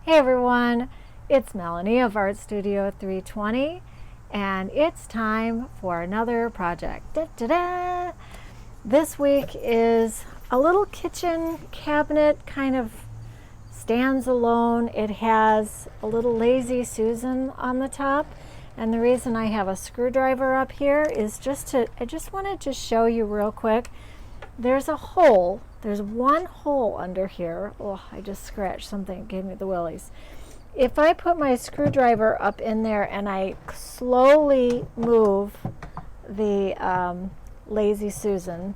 Hey everyone, it's Melanie of Art Studio 320 and it's time for another project. Da-da-da! This week is a little kitchen cabinet, kind of stands alone. It has a little Lazy Susan on the top, and the reason I have a screwdriver up here is I just wanted to show you real quick. There's one hole under here. Oh, I just scratched something, it gave me the willies. If I put my screwdriver up in there and I slowly move the Lazy Susan,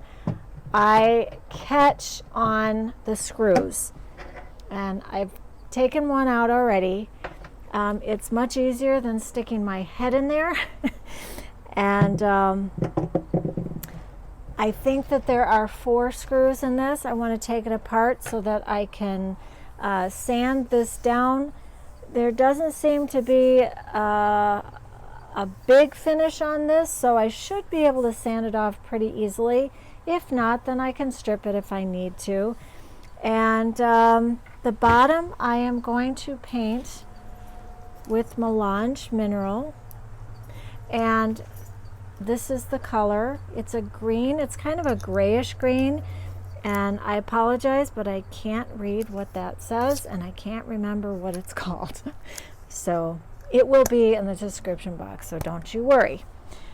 I catch on the screws. And I've taken one out already. It's much easier than sticking my head in there. And I think that there are 4 screws in this. I want to take it apart so that I can sand this down. There doesn't seem to be a big finish on this, so I should be able to sand it off pretty easily. If not, then I can strip it if I need to. And the bottom I am going to paint with Melange Mineral. And this is the color. It's a green. It's kind of a grayish green, and I apologize, but I can't read what that says and I can't remember what it's called. So it will be in the description box, so don't you worry.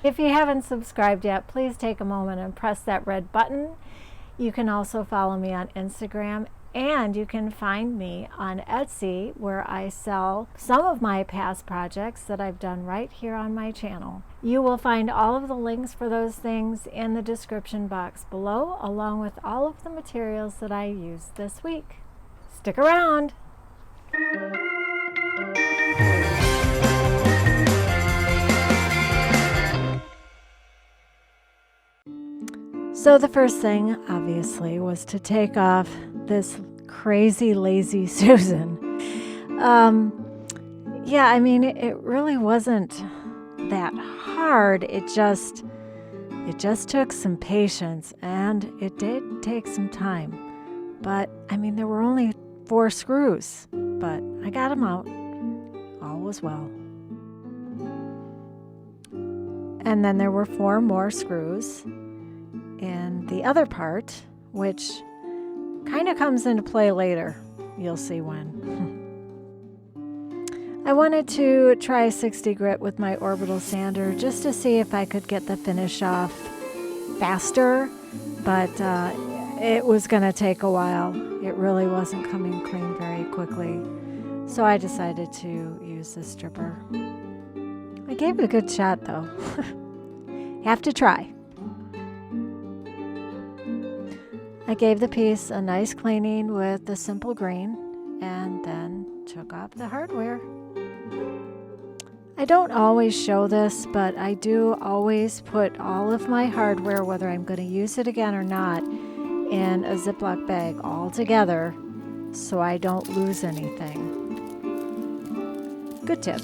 If you haven't subscribed yet, please take a moment and press that red button. You can also follow me on Instagram, and you can find me on Etsy, where I sell some of my past projects that I've done right here on my channel. You will find all of the links for those things in the description box below, along with all of the materials that I used this week. Stick around! So the first thing, obviously, was to take off this crazy Lazy Susan. Yeah, I mean, it really wasn't that hard. It just took some patience, and it did take some time. But, I mean, there were only 4 screws, but I got them out. All was well. And then there were 4 more screws in the other part, which kind of comes into play later. You'll see when. I wanted to try 60 grit with my orbital sander just to see if I could get the finish off faster, but it was going to take a while. It really wasn't coming clean very quickly, so I decided to use the stripper. I gave it a good shot though. Have to try. I gave the piece a nice cleaning with the simple green and then took off the hardware. I don't always show this, but I do always put all of my hardware, whether I'm going to use it again or not, in a Ziploc bag all together so I don't lose anything. Good tip.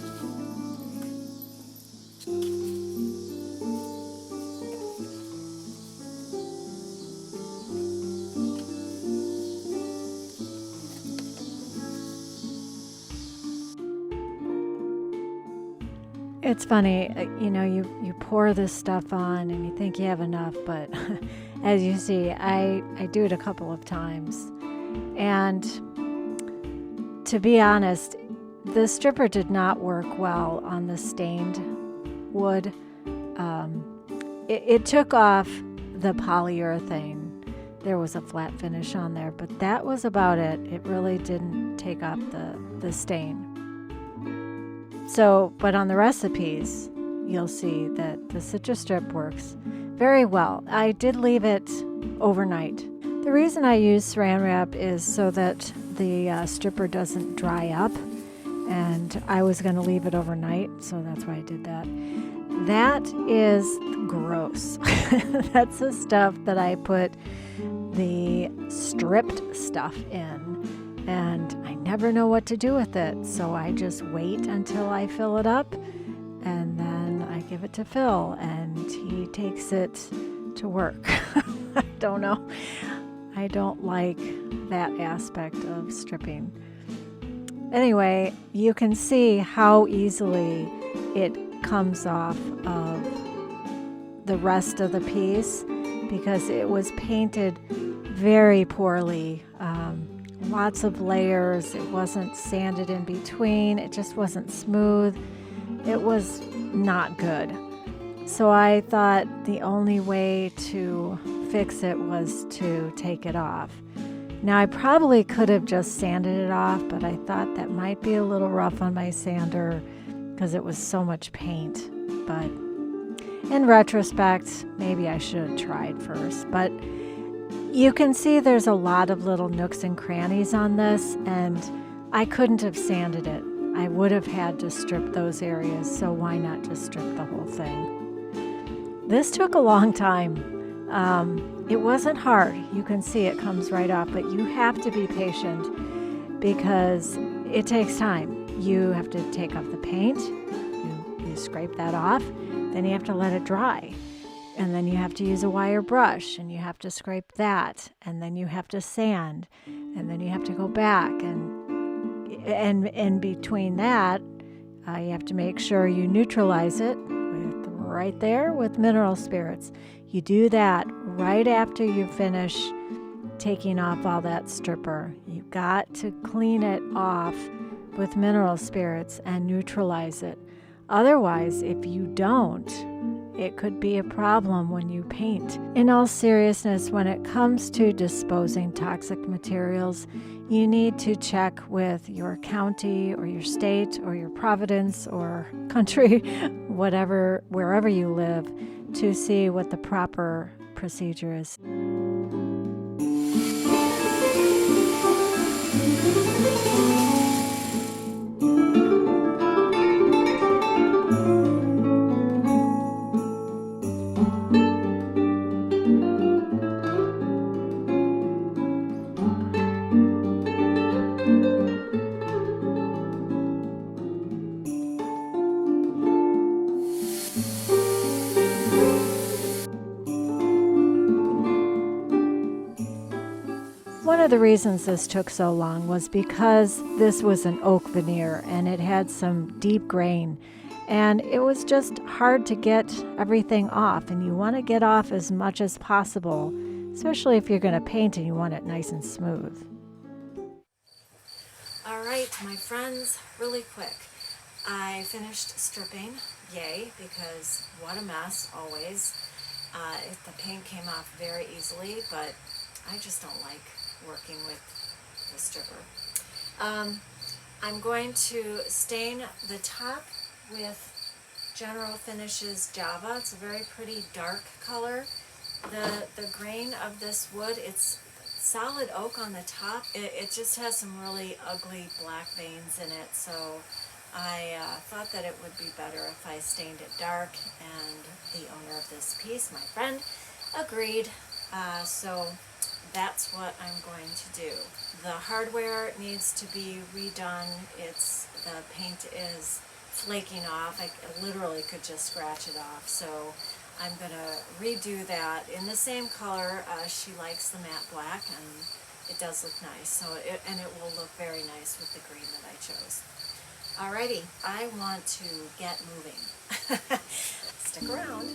It's funny, you know, you pour this stuff on and you think you have enough, but as you see, I do it a couple of times. And to be honest, the stripper did not work well on the stained wood. It took off the polyurethane. There was a flat finish on there, but that was about it. It really didn't take up the stain. So, but on the recipes, you'll see that the Citristrip works very well. I did leave it overnight. The reason I use saran wrap is so that the stripper doesn't dry up, and I was going to leave it overnight, so that's why I did that. That is gross. That's the stuff that I put the stripped stuff in, and I never know what to do with it, so I just wait until I fill it up, and then I give it to Phil, and he takes it to work. I don't know. I don't like that aspect of stripping. Anyway, you can see how easily it comes off of the rest of the piece because it was painted very poorly. Lots of layers. It wasn't sanded in between. It just wasn't smooth. It was not good. So I thought the only way to fix it was to take it off. Now I probably could have just sanded it off, but I thought that might be a little rough on my sander because it was so much paint. But in retrospect, maybe I should have tried first. But you can see there's a lot of little nooks and crannies on this, and I couldn't have sanded it. I would have had to strip those areas, so why not just strip the whole thing? This took a long time. It wasn't hard. You can see it comes right off, but you have to be patient because it takes time. You have to take off the paint, you scrape that off, then you have to let it dry. And then you have to use a wire brush and you have to scrape that, and then you have to sand, and then you have to go back, and in between that, you have to make sure you neutralize it right there with mineral spirits. You do that right after you finish taking off all that stripper. You've got to clean it off with mineral spirits and neutralize it. Otherwise, if you don't, it could be a problem when you paint. In all seriousness, when it comes to disposing toxic materials, you need to check with your county or your state or your province or country, whatever, wherever you live, to see what the proper procedure is. One of the reasons this took so long was because this was an oak veneer and it had some deep grain, and it was just hard to get everything off, and you want to get off as much as possible, especially if you're going to paint and you want it nice and smooth. All right, my friends, really quick. I finished stripping, yay, because what a mess always. The paint came off very easily, but I just don't like working with the stripper. I'm going to stain the top with General Finishes Java. It's a very pretty dark color. The grain of this wood, it's solid oak on the top. It just has some really ugly black veins in it, so I thought that it would be better if I stained it dark, and the owner of this piece, my friend, agreed. So that's what I'm going to do. The hardware needs to be redone. The paint is flaking off. I literally could just scratch it off. So I'm going to redo that in the same color. She likes the matte black, and it does look nice. So it will look very nice with the green that I chose. Alrighty, I want to get moving. Stick around.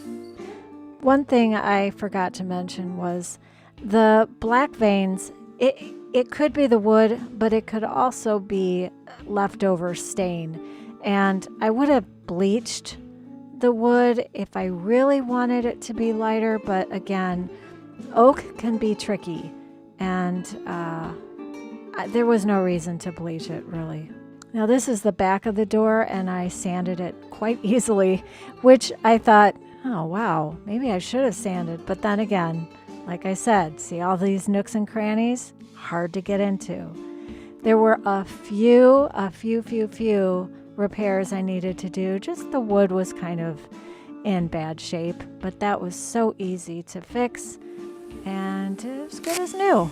One thing I forgot to mention was the black veins. It could be the wood, but it could also be leftover stain. And I would have bleached the wood if I really wanted it to be lighter, but again, oak can be tricky, and there was no reason to bleach it, really. Now this is the back of the door, and I sanded it quite easily, which I thought, oh wow, maybe I should have sanded. But then again, like I said, see all these nooks and crannies? Hard to get into. There were a few repairs I needed to do. Just the wood was kind of in bad shape, but that was so easy to fix, and it was good as new.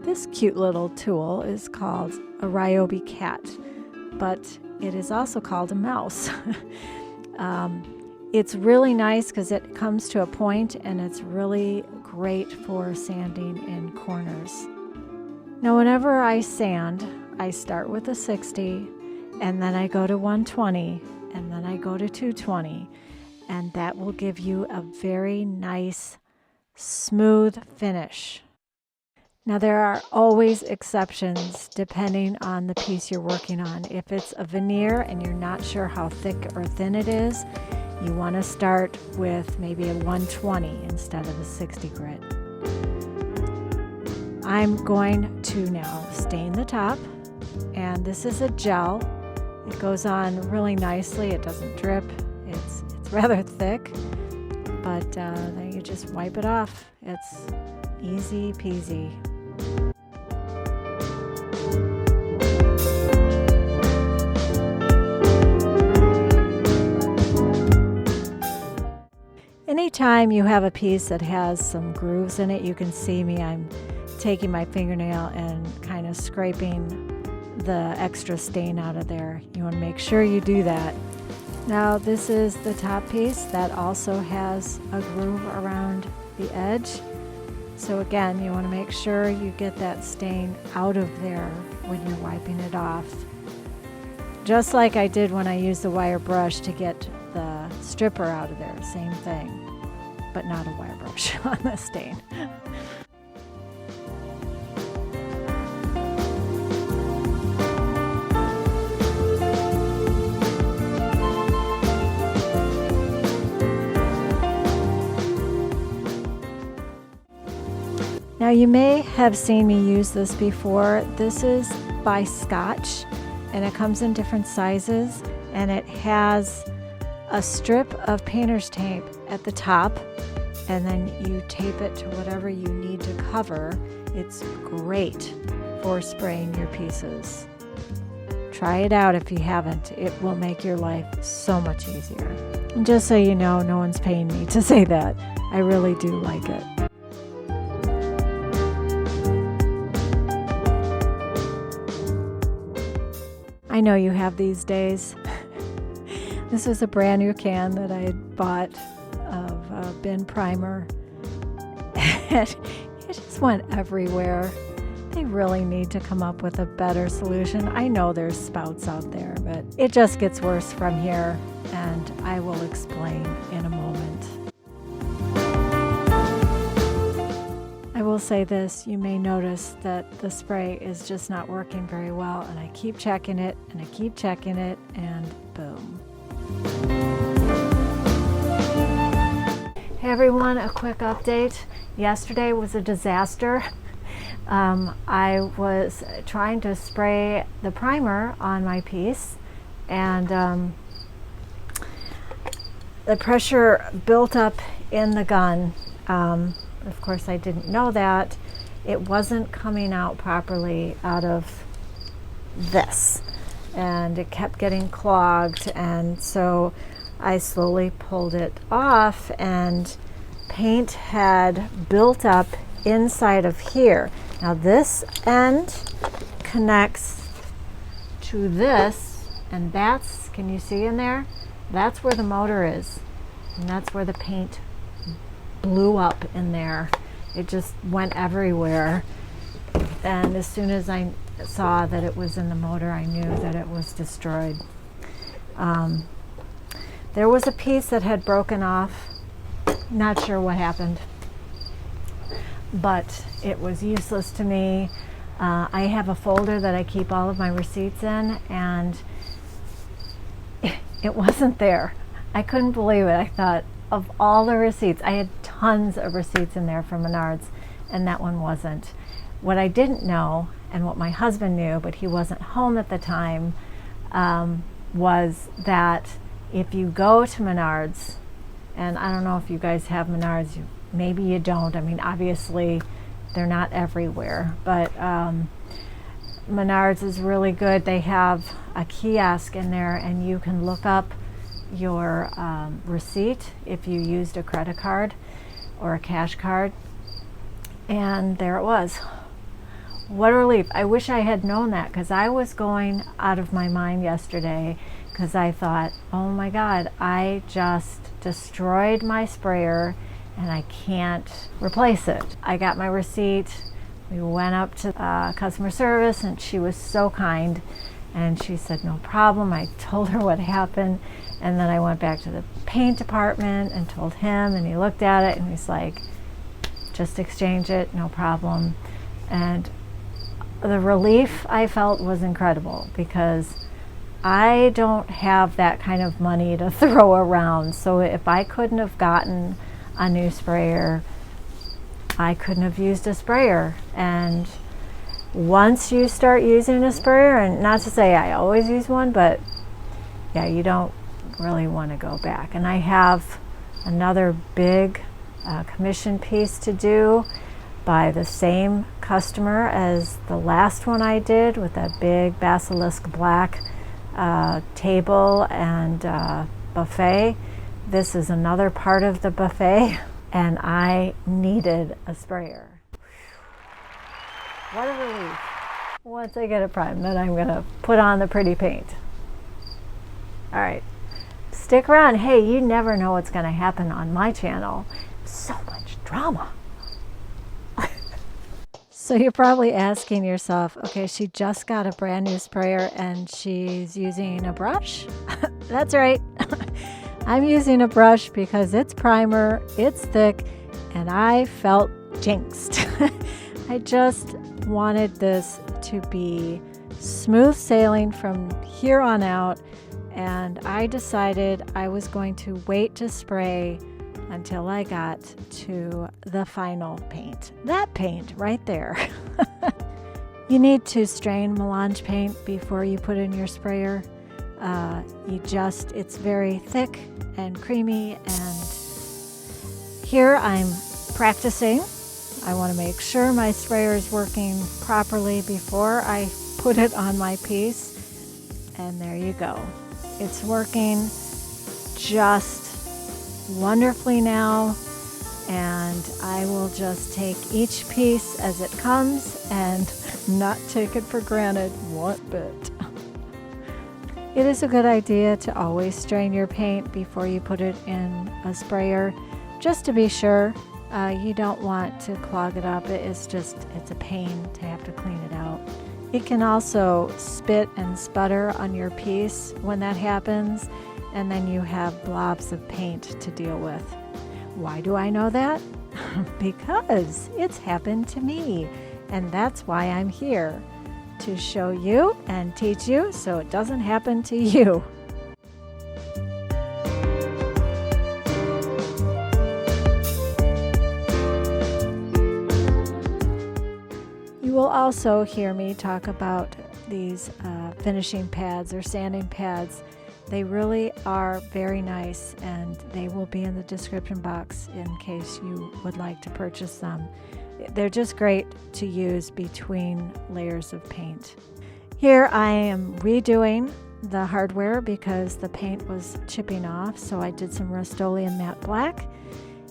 This cute little tool is called a Ryobi cat, but it is also called a mouse. It's really nice because it comes to a point and it's really great for sanding in corners. Now whenever I sand, I start with a 60 and then I go to 120 and then I go to 220, and that will give you a very nice smooth finish. Now there are always exceptions depending on the piece you're working on. If it's a veneer and you're not sure how thick or thin it is, you want to start with maybe a 120 instead of a 60 grit. I'm going to now stain the top, and this is a gel. It goes on really nicely. It doesn't drip. It's rather thick, but then you just wipe it off. It's easy peasy. Anytime you have a piece that has some grooves in it, you can see me, I'm taking my fingernail and kind of scraping the extra stain out of there. You want to make sure you do that. Now this is the top piece that also has a groove around the edge. So again, you want to make sure you get that stain out of there when you're wiping it off. Just like I did when I used the wire brush to get the stripper out of there, same thing, but not a wire brush on the stain. Now you may have seen me use this before. This is by Scotch, and it comes in different sizes, and it has a strip of painter's tape at the top, and then you tape it to whatever you need to cover. It's great for spraying your pieces. Try it out if you haven't. It will make your life so much easier. And just so you know, no one's paying me to say that. I really do like it. I know you have these days. This is a brand new can that I had bought of bin primer. It just went everywhere. They really need to come up with a better solution. I know there's spouts out there, but it just gets worse from here, and I will explain in a moment. I will say this, you may notice that the spray is just not working very well, and I keep checking it, and I keep checking it, and boom. Hey everyone, a quick update. Yesterday was a disaster. I was trying to spray the primer on my piece, and the pressure built up in the gun. Of course, I didn't know that. It wasn't coming out properly out of this, and it kept getting clogged, and so I slowly pulled it off, and paint had built up inside of here. Now this end connects to this, and that's, can you see in there? That's where the motor is, and that's where the paint blew up in there. It just went everywhere, and as soon as I saw that it was in the motor, I knew that it was destroyed. There was a piece that had broken off. Not sure what happened, but it was useless to me. I have a folder that I keep all of my receipts in, and it wasn't there. I couldn't believe it. I thought, of all the receipts, I had tons of receipts in there from Menards, and that one wasn't. What I didn't know, and what my husband knew, but he wasn't home at the time, was that if you go to Menards, and I don't know if you guys have Menards, maybe you don't. I mean, obviously they're not everywhere, but Menards is really good. They have a kiosk in there, and you can look up your receipt if you used a credit card or a cash card, and there it was. What a relief. I wish I had known that, because I was going out of my mind yesterday, because I thought, oh my God, I just destroyed my sprayer, and I can't replace it. I got my receipt. We went up to customer service, and she was so kind, and she said no problem. I told her what happened, and then I went back to the paint department and told him, and he looked at it and he's like, just exchange it, no problem. And the relief I felt was incredible, because I don't have that kind of money to throw around. So if I couldn't have gotten a new sprayer, I couldn't have used a sprayer. And once you start using a sprayer, and not to say I always use one, but yeah, you don't really want to go back. And I have another big commission piece to do by the same customer as the last one I did, with that big basilisk black table and buffet. This is another part of the buffet, and I needed a sprayer. What a relief. Once I get it primed, then I'm gonna put on the pretty paint. All right, stick around. Hey, you never know what's gonna happen on my channel. So much drama. So you're probably asking yourself, okay, she just got a brand new sprayer and she's using a brush? That's right. I'm using a brush because it's primer, it's thick, and I felt jinxed. I just wanted this to be smooth sailing from here on out, and I decided I was going to wait to spray until I got to the final paint. That paint right there. You need to strain melange paint before you put in your sprayer. It's very thick and creamy, and here I'm practicing. I want to make sure my sprayer is working properly before I put it on my piece, and there you go. It's working just wonderfully now, and I will just take each piece as it comes and not take it for granted one bit. It is a good idea to always strain your paint before you put it in a sprayer, just to be sure. You don't want to clog it up. It's a pain to have to clean it out. It can also spit and sputter on your piece when that happens, and then you have blobs of paint to deal with. Why do I know that? Because it's happened to me, and that's why I'm here, to show you and teach you so it doesn't happen to you. You will also hear me talk about these finishing pads or sanding pads. They really are very nice, and they will be in the description box in case you would like to purchase them. They're just great to use between layers of paint. Here I am redoing the hardware because the paint was chipping off, so I did some Rust-Oleum matte black.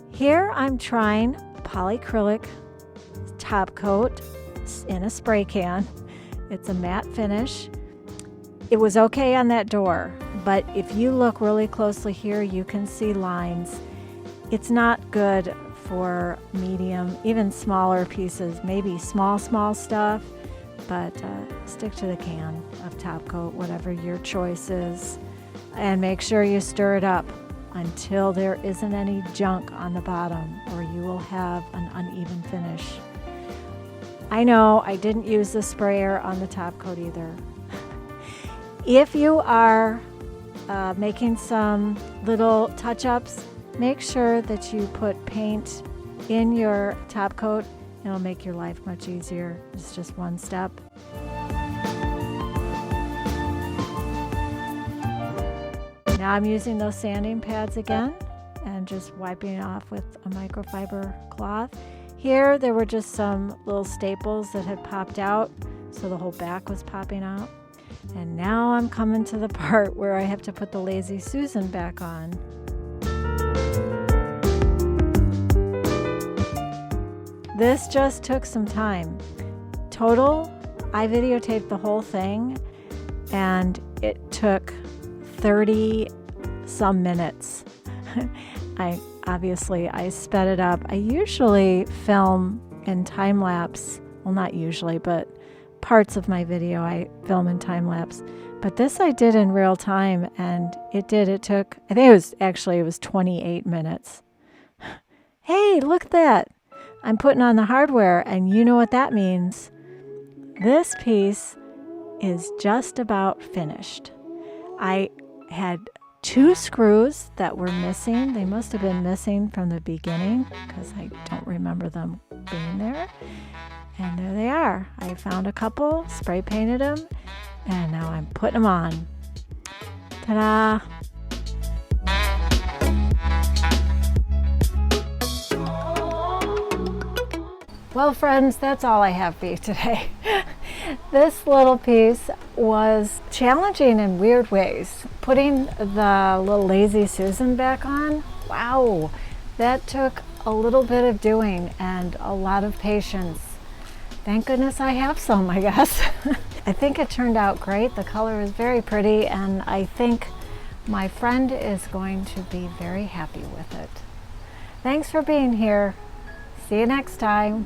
Here I'm trying polyacrylic top coat in a spray can. It's a matte finish. It was okay on that door, but if you look really closely here, you can see lines. It's not good for medium, even smaller pieces, maybe small stuff, but stick to the can of top coat, whatever your choice is, and make sure you stir it up until there isn't any junk on the bottom, or you will have an uneven finish. I know I didn't use the sprayer on the top coat either. If you are making some little touch-ups, make sure that you put paint in your top coat. It'll make your life much easier. It's just one step. Now I'm using those sanding pads again and just wiping it off with a microfiber cloth. Here there were just some little staples that had popped out, so the whole back was popping out. And now I'm coming to the part where I have to put the Lazy Susan back on. This just took some time. Total, I videotaped the whole thing, and it took 30 some minutes. I obviously I sped it up. I usually film in time lapse. Well, not usually, but parts of my video I film in time lapse. But this I did in real time, and it took, I think it was 28 minutes. Hey, look at that. I'm putting on the hardware, and you know what that means. This piece is just about finished. I had 2 screws that were missing. They must have been missing from the beginning because I don't remember them being there. And there they are. I found a couple, spray painted them, and now I'm putting them on. Ta-da! Well, friends, that's all I have for you today. This little piece was challenging in weird ways. Putting the little Lazy Susan back on, wow, that took a little bit of doing and a lot of patience. Thank goodness I have some, I guess. I think it turned out great. The color is very pretty, and I think my friend is going to be very happy with it. Thanks for being here. See you next time.